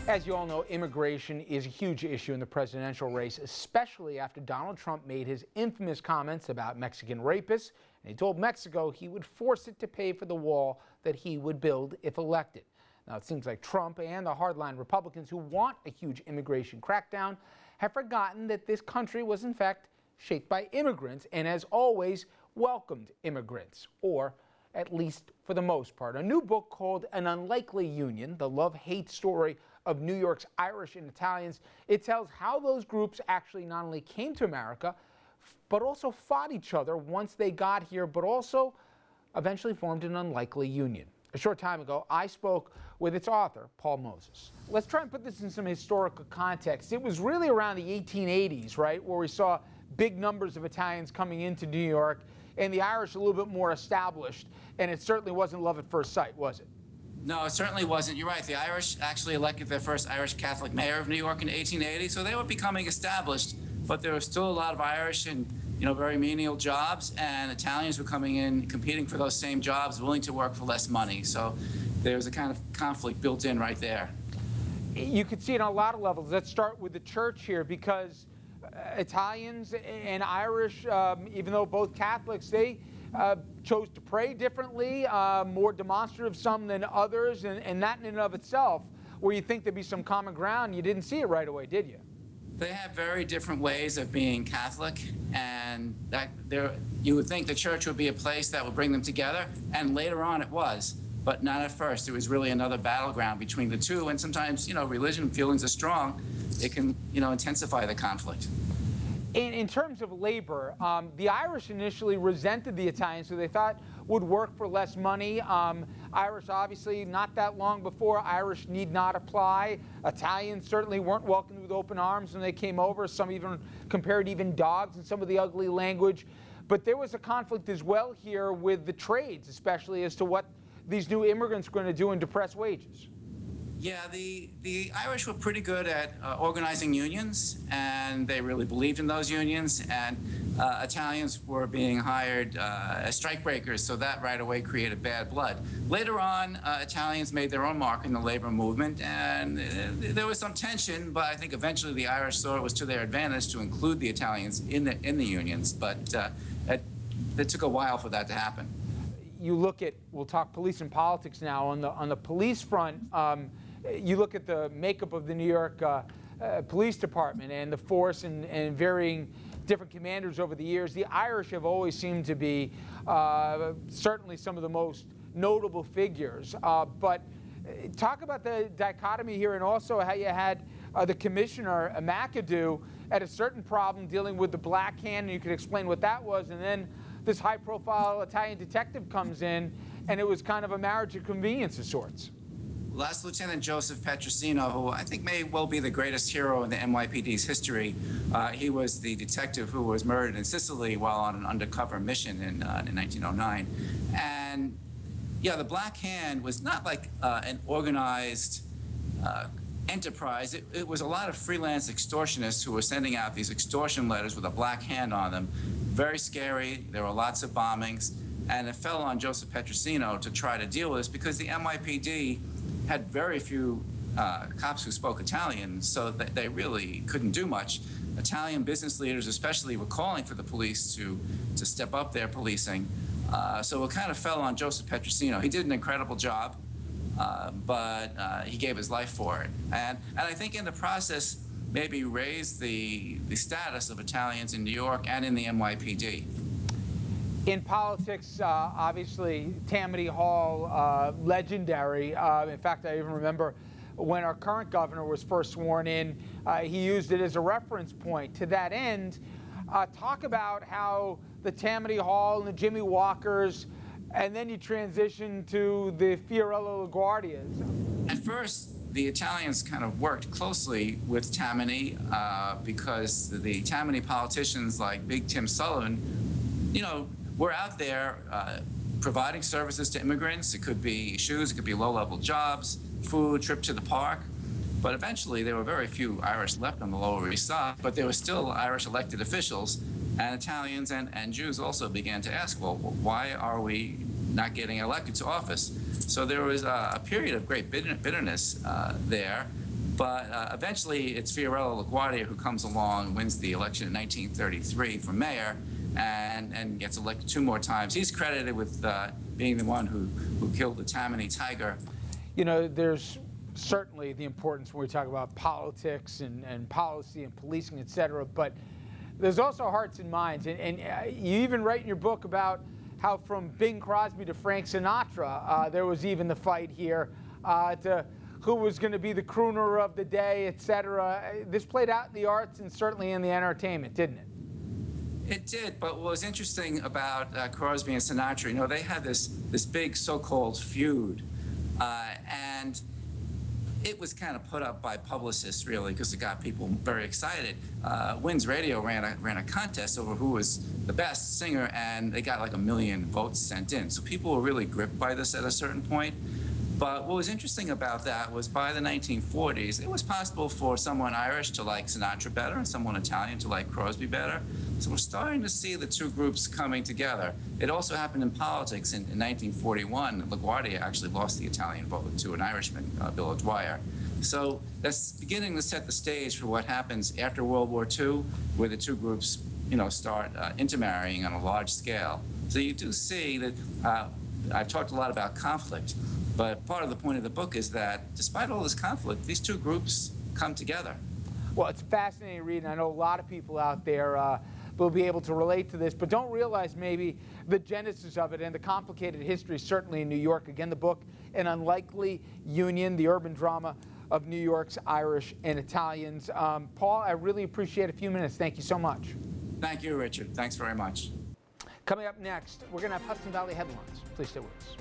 As you all know, immigration is a huge issue in the presidential race, especially after Donald Trump made his infamous comments about Mexican rapists, and he told Mexico he would force it to pay for the wall that he would build if elected. Now, it seems like Trump and the hardline Republicans who want a huge immigration crackdown have forgotten that this country was in fact shaped by immigrants and has always welcomed immigrants, or at least for the most part. A new book called An Unlikely Union, the love-hate story of New York's Irish and Italians. It tells how those groups actually not only came to America, but also fought each other once they got here, but also eventually formed an unlikely union. A short time ago, I spoke with its author, Paul Moses. Let's try and put this in some historical context. It was really around the 1880s, right, where we saw big numbers of Italians coming into New York, and the Irish a little bit more established, and it certainly wasn't love at first sight, was it? No, it certainly wasn't. You're right. The Irish actually elected their first Irish Catholic mayor of New York in 1880, so they were becoming established, but there were still a lot of Irish in, very menial jobs, and Italians were coming in, competing for those same jobs, willing to work for less money. So there was a kind of conflict built in right there. You could see it on a lot of levels. Let's start with the church here, because Italians and Irish, even though both Catholics, they chose to pray differently, more demonstrative some than others, and that in and of itself, where you think there'd be some common ground, you didn't see it right away, did you? They have very different ways of being Catholic, and you would think the church would be a place that would bring them together, and later on it was, but not at first. It was really another battleground between the two, and sometimes, religion feelings are strong. It can, intensify the conflict. In terms of labor, the Irish initially resented the Italians, who they thought would work for less money. Irish, obviously, not that long before, Irish need not apply. Italians certainly weren't welcomed with open arms when they came over. Some even compared even dogs in some of the ugly language. But there was a conflict as well here with the trades, especially as to what these new immigrants were going to do and depress wages. Yeah, the Irish were pretty good at organizing unions, and they really believed in those unions, and Italians were being hired as strikebreakers, so that right away created bad blood. Later on, Italians made their own mark in the labor movement, and there was some tension, but I think eventually the Irish saw it was to their advantage to include the Italians in the unions, but it took a while for that to happen. You look at, we'll talk police and politics now, on the police front, you look at the makeup of the New York Police Department and the force and varying different commanders over the years. The Irish have always seemed to be certainly some of the most notable figures. But talk about the dichotomy here, and also how you had the commissioner, McAdoo, at a certain problem dealing with the Black Hand, and you could explain what that was, and then this high-profile Italian detective comes in, and it was kind of a marriage of convenience of sorts. Last Lieutenant Joseph Petrosino, who I think may well be the greatest hero in the NYPD's history, he was the detective who was murdered in Sicily while on an undercover mission in 1909. And yeah, the Black Hand was not like an organized enterprise. It was a lot of freelance extortionists who were sending out these extortion letters with a black hand on them. Very scary. There were lots of bombings. And it fell on Joseph Petrosino to try to deal with this, because the NYPD had very few cops who spoke Italian, so that they really couldn't do much. Italian business leaders especially were calling for the police to step up their policing. So it kind of fell on Joseph Petrosino. He did an incredible job, but he gave his life for it. And I think in the process, maybe raised the status of Italians in New York and in the NYPD. In politics, obviously, Tammany Hall, legendary. In fact, I even remember when our current governor was first sworn in, he used it as a reference point. To that end, talk about how the Tammany Hall and the Jimmy Walkers, and then you transition to the Fiorello LaGuardias. At first, the Italians kind of worked closely with Tammany because the Tammany politicians like Big Tim Sullivan, were out there providing services to immigrants. It could be shoes, it could be low-level jobs, food, trip to the park. But eventually, there were very few Irish left on the Lower East Side, but there were still Irish elected officials, and Italians and Jews also began to ask, well, why are we not getting elected to office? So there was a period of great bitterness there, But eventually, it's Fiorello LaGuardia who comes along, wins the election in 1933 for mayor, and gets elected 2 more times. He's credited with being the one who killed the Tammany tiger. You know, there's certainly the importance when we talk about politics and policy and policing, et cetera, but there's also hearts and minds. And you even write in your book about how from Bing Crosby to Frank Sinatra, there was even the fight here to who was going to be the crooner of the day, et cetera. This played out in the arts and certainly in the entertainment, didn't it? It did, but what was interesting about Crosby and Sinatra, you know, they had this big so-called feud, and it was kind of put up by publicists, really, because it got people very excited. Wynn's Radio ran a contest over who was the best singer, and they got like 1 million votes sent in. So people were really gripped by this at a certain point. But what was interesting about that was by the 1940s, it was possible for someone Irish to like Sinatra better and someone Italian to like Crosby better. So we're starting to see the 2 groups coming together. It also happened in politics. In 1941, LaGuardia actually lost the Italian vote to an Irishman, Bill O'Dwyer. So that's beginning to set the stage for what happens after World War II, where the 2 groups, you know, start intermarrying on a large scale. So you do see that I've talked a lot about conflict. But part of the point of the book is that despite all this conflict, these 2 groups come together. Well, it's a fascinating read, and I know a lot of people out there will be able to relate to this, but don't realize maybe the genesis of it and the complicated history, certainly in New York. Again, the book, An Unlikely Union, the urban drama of New York's Irish and Italians. Paul, I really appreciate a few minutes. Thank you so much. Thank you, Richard. Thanks very much. Coming up next, we're going to have Hudson Valley headlines. Please stay with us.